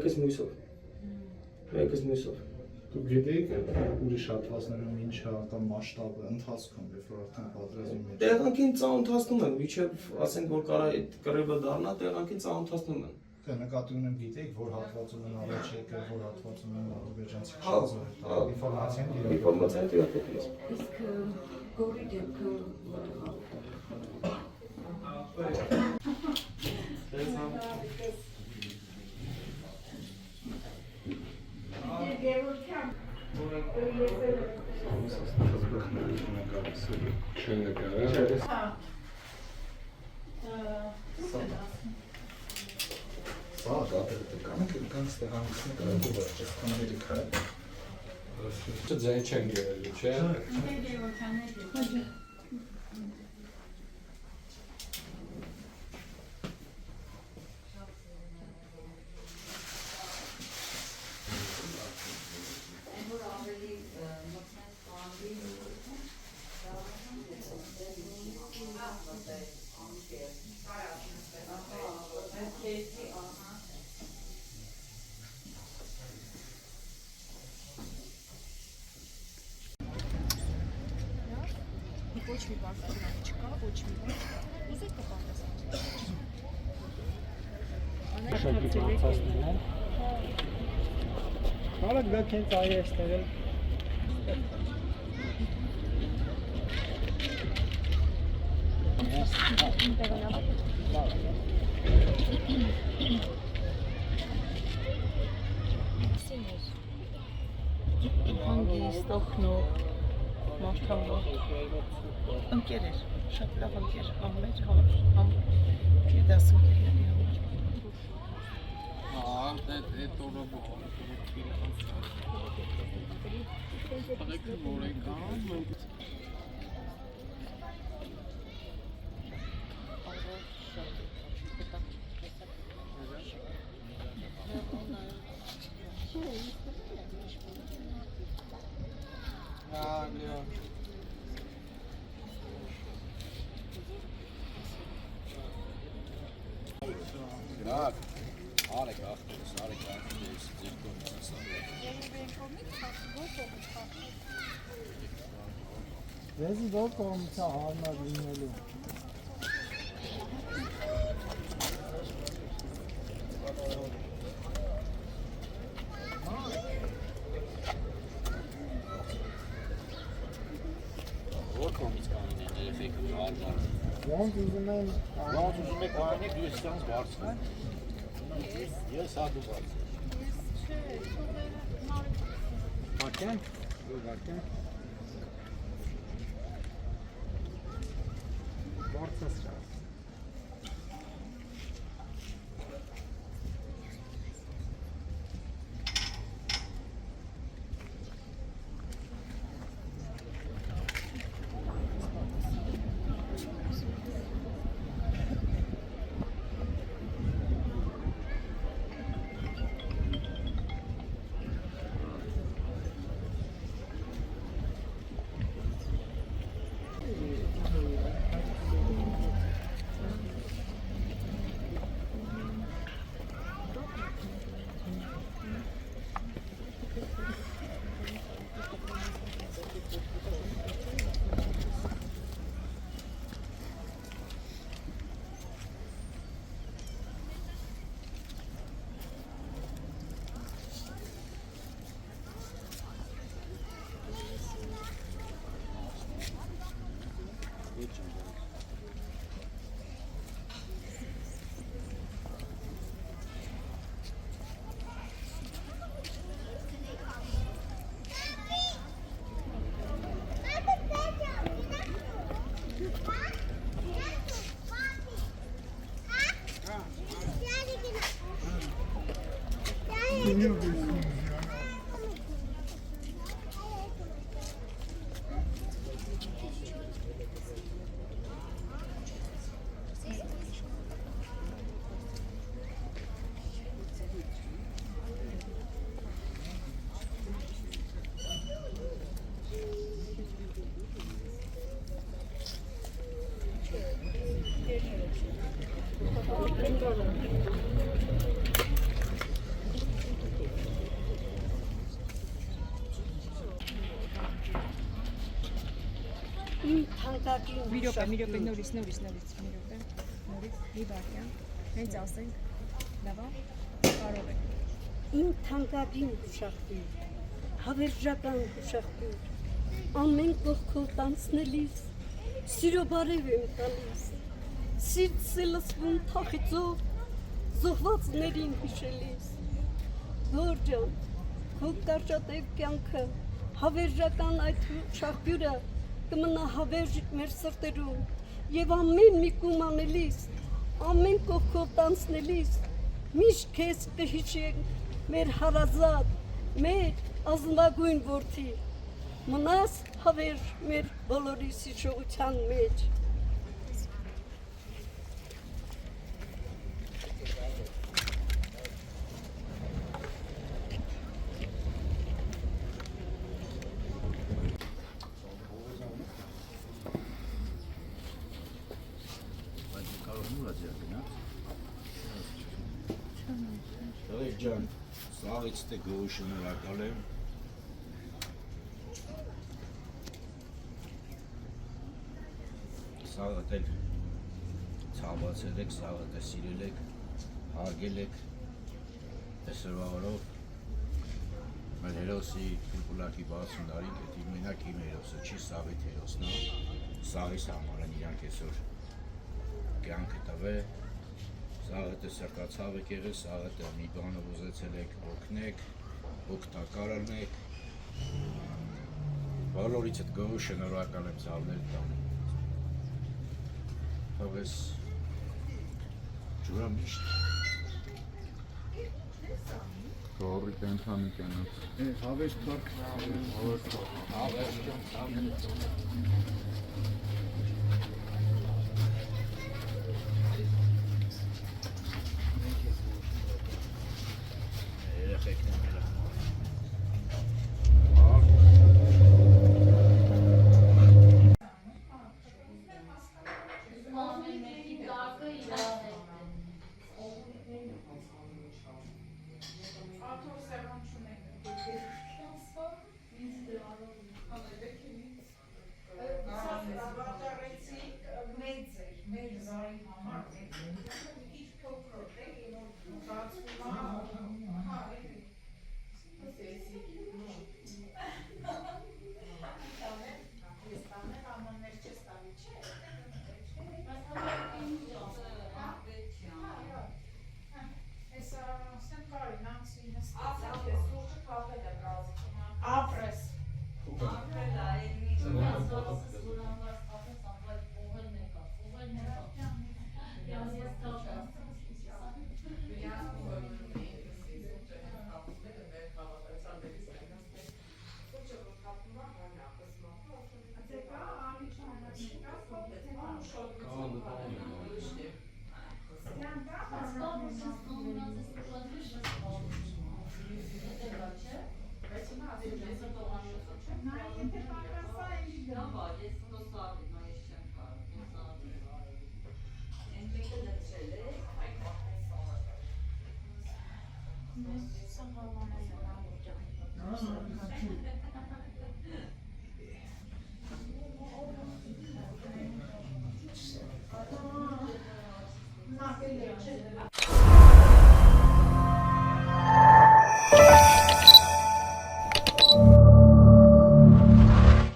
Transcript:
Մեկս մույսով։ Դու գիտեիք ուրիշ հատվածներում ինչ է կամ մասշտաբը ընթացքում, երբ որ արդեն պատերազմի մեջ։ Տեղանքին ծանոթացնում են, միջև ասենք որ կարա այդ կռիվը դառնա, տեղանքին ծանոթացնում են։ Դե նկատի ունեմ գիտեիք, որ հատվածում են առաջ եկել, որ հատվածում են ադրբեջանցի շահը, ինֆորմացիան տիրապետում։ Իսկ գորի դեպքը Սա դատերը կանենք ինքան ստեղանքսն կարևոր է, այսքան Ամերիկա է։ Ձեն չեն գերելու, չէ՞։ Ոչ մի բան չկա, ոչ մի բան։ Ուզեք կպարտեսան։ Հարակ դա քենց այ էստեղ էլ Հանգիստ, օգնող, մարդավոր, ընկեր էր, շատ լավ ընկեր, ամեր, դասընկերների համար։ Այդ օրը Graag. Arek achter, dus Arek achter deze zitkomt. Դեզի դու կողմից հարմար լինելու։ Որ կողմից կանեն երեխեքը հարմար։ Ոնց ուզում են Ոնց ուզում եք արնեք, դու ես ստանց բարձր։ Ես հատու բարձր։ Բակեն, բակեն։ Բարձր։ Իմ թանկագին Մի րոպե, ուշախտուն, նորից, մի վարքյան, հենց ասենք, լավ է, կարող եք։ իմ թանկագին ուշախտուն, հավերժական ուշախտուն, ամեն կողքով տանցնելիս, սիրո բարև եմ տալիս, սիրտս է լսվում թախիծով, զոհվածներին հիշելիս, հոր ջան, քո կարճատև կյանքը, հավերժական այդ ուշախտյուրը կմնա հավերժ մեր սրտերում և ամեն մի կում անելիս, ամեն կողքով տանցնելիս, միշտ քեզ կհիշենք մեր հարազատ, մեր ազնվագույն որդի, մնաս հավերժ մեր բոլորի հիշողության մեջ։ Դավիթ ջան, սաղից թե գոհ շնորհակալ եմ։ Սաղը դել ցավացել եք, սաղը դե սիրել եք, հարգել եք, այսօրվա օրով մեր հերոսի փուլպուլակի 60 տարին, դա մենակ իմ հերոսը չի, սաղիթ հերոսն է, սաղիս համար են իրանք այսօր կյանքը տվել, սաղը դե սրտացավ եք եղել, սաղը դե մի բանով ուզեցել եք օգնեք, օգտակար ըլնեք, բոլորից էդ գոհ շնորհակալ եմ ցավներ տանում։ Հավես ջուրա միշտ Գորի կենթանի կենաց հավես բարք երեխեքն են մերը